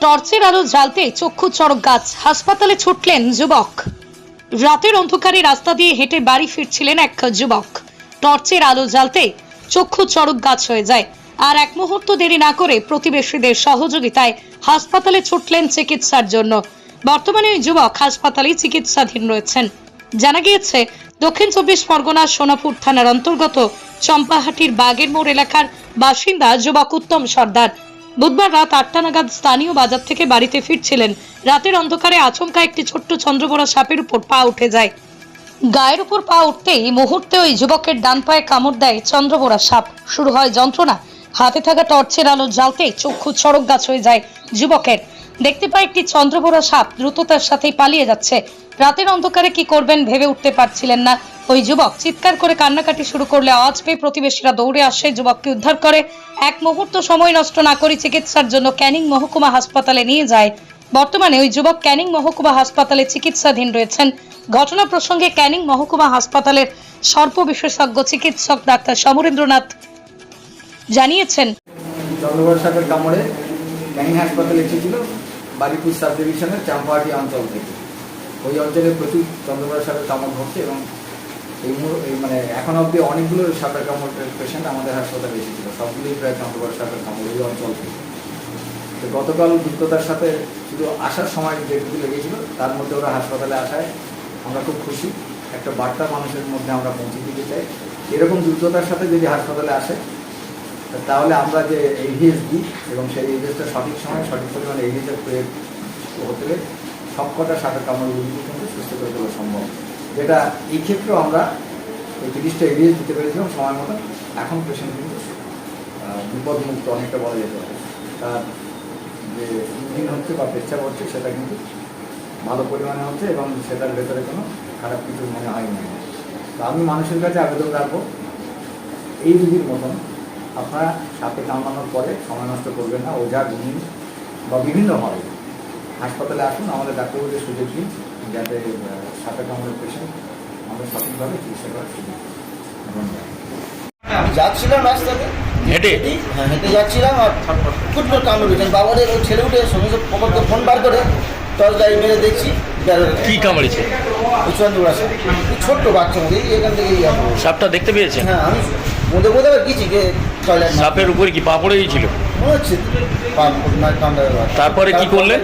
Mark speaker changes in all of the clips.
Speaker 1: টর্চের আলো জ্বালতে চক্ষু চড়ক গাছ, হাসপাতালে ছুটলেন যুবক। রাতের অন্ধকারে রাস্তা দিয়ে হেঁটে বাড়ি ফিরছিলেন এক যুবক। টর্চের আলো জ্বালতে চক্ষু চড়ক গাছ হয়ে যায়, আর এক মুহূর্ত দেরি না করে প্রতিবেশীদের সহযোগিতায় হাসপাতালে ছুটলেন চিকিৎসার জন্য। বর্তমানে ওই যুবক হাসপাতালে চিকিৎসাধীন রয়েছেন। জানা গিয়েছে, দক্ষিণ 24 পরগনার সোনাপুর থানার অন্তর্গত চম্পাহাটির বাগের মোড় এলাকার বাসিন্দা যুবক উত্তম সর্দার বুধবার রাত 8টা নাগাদ স্থানীয় বাজার থেকে বাড়িতে ফিরছিলেন। রাতের অন্ধকারে আচমকা একটি ছোট্ট চন্দ্রবোরা সাপের উপর পা উঠে যায়। গায়ের উপর পা উঠতেই মুহূর্তে ওই যুবকের ডান পায়ে কামড় দেয় চন্দ্রবোরা সাপ। শুরু হয় যন্ত্রণা। হাতে থাকা টর্চের আলো জ্বালতেই চক্ষু চড়ক গাছ হয়ে যায় যুবকের। দেখতে পায় একটি চন্দ্রবোরা সাপ দ্রুততার সাথেই পালিয়ে যাচ্ছে। রাতের অন্ধকারে কি করবেন ভেবে উঠতে পারছিলেন না ওই যুবক। চিৎকার করে কান্নাকাটি শুরু করলে আওয়াজ পেয়ে প্রতিবেশীরা দৌড়ে আসে, যুবককে উদ্ধার করে। এক মুহূর্ত সময় নষ্ট না করে চিকিৎসার জন্য ক্যানিং মহকুমা হাসপাতালে নিয়ে যায়। বর্তমানে ওই যুবক ক্যানিং মহকুমা হাসপাতালে চিকিৎসাধীন রয়েছেন। ঘটনা প্রসঙ্গে ক্যানিং মহকুমা হাসপাতালের সর্প বিশেষজ্ঞ চিকিৎসক ডাক্তার সমরেন্দ্রনাথ জানিয়েছেন,
Speaker 2: চন্দ্রবোরা সাপের কামড়ে ক্যানিং হাসপাতালে এসেছিল বালিপুর সাব ডিভিশনের চাম্পাহাটি অঞ্চল থেকে। ওই অঞ্চলে প্রচুর চন্দ্রবোরা সাপের কামড় ঘটছে এবং মানে এখন অবধি অনেকগুলো সাপের কামড়ের পেশেন্ট আমাদের হাসপাতালে এসেছিল। সবগুলোই প্রায় চন্দ্রবোরা সাপের কামড় ওই অঞ্চল থেকে। তো গতকাল দ্রুততার সাথে শুধু আসার সময় যেটুকু লেগেছিল তার মধ্যে ওরা হাসপাতালে আসায় আমরা খুব খুশি। একটা বার্তা মানুষের মধ্যে আমরা পৌঁছে দিতে চাই, এরকম দ্রুততার সাথে যদি হাসপাতালে আসে তাহলে আমরা যে এভিএস দিই এবং সেই এভিএসটা সঠিক সময় সঠিক পরিমাণে এভিএসের প্রয়োগ হতে গেলে সবকটা সাপের কামড়গুলিকে কিন্তু সুস্থ করে তোলা সম্ভব। যেটা এই ক্ষেত্রেও আমরা ওই 30টা এভিএস দিতে পেরেছিলাম সময় মতো। এখন পেশেন্ট কিন্তু বিপদমুক্ত অনেকটা বলা যেতে পারে। তার যে ইঞ্জিন হচ্ছে বা পেচ্ছাপ হচ্ছে সেটা কিন্তু ভালো পরিমাণে হচ্ছে এবং সেটার ভেতরে কোনো খারাপ কিছু মনে হয় না। তো আমি মানুষের কাছে আবেদন রাখবো, এই রোগীর মতন আপনারা সাপে কামড়ানোর পরে সময় নষ্ট করবেন না। ওঝা গুণী বা বিভিন্নভাবে হাসপাতালে আসুন, আমাদের ডাক্তারবাবুদের সুযোগ দিন যাতে সাপে কামড়ের পেশেন্ট আমরা সঠিকভাবে চিকিৎসা করার সুযোগ দিই। ধন্যবাদ।
Speaker 3: যাচ্ছিলাম রাস্তাতে
Speaker 4: হেঁটে
Speaker 3: হেঁটে যাচ্ছিলাম আর ফুট করে কামড় দিয়েছেন। বাবাদের ওই ছেলে উঠে সঙ্গে সঙ্গে পকেটকে ফোন বার করে টর্চ লাইট মেরে দেখছি
Speaker 4: কি কামড়েছে?
Speaker 3: ওই চন্দ্রবোরা সাপ, ছোট্ট বাচ্চা মধ্যে এখান থেকে
Speaker 4: সাপটা দেখতে পেয়েছেন?
Speaker 3: হ্যাঁ, আমি মধ্যে মধ্যে আবার গেছি গিয়ে টয়লেট।
Speaker 4: সাপের উপরে কি পা পড়ে গিয়েছিল?
Speaker 3: মনে হচ্ছে
Speaker 4: তারপরে কি করলেন?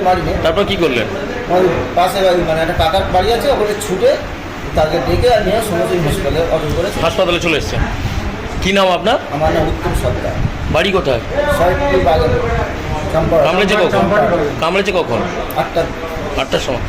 Speaker 4: তারপর কি করলেন?
Speaker 3: পাশে বাড়ি মানে একটা কাকার বাড়ি আছে, ওখানে ছুটে তাকে ডেকে আর নিয়ে সমস্ত হসপিটালে অর্ডার করে
Speaker 4: হাসপাতালে চলে এসছেন। কি নাম আপনার?
Speaker 3: আমার নাম উত্তম সরকার।
Speaker 4: বাড়ি কোথায়?
Speaker 3: সরকারি বাজার।
Speaker 4: কামড়েছে কখন? কামড়েছে কখন? 8টার সময়।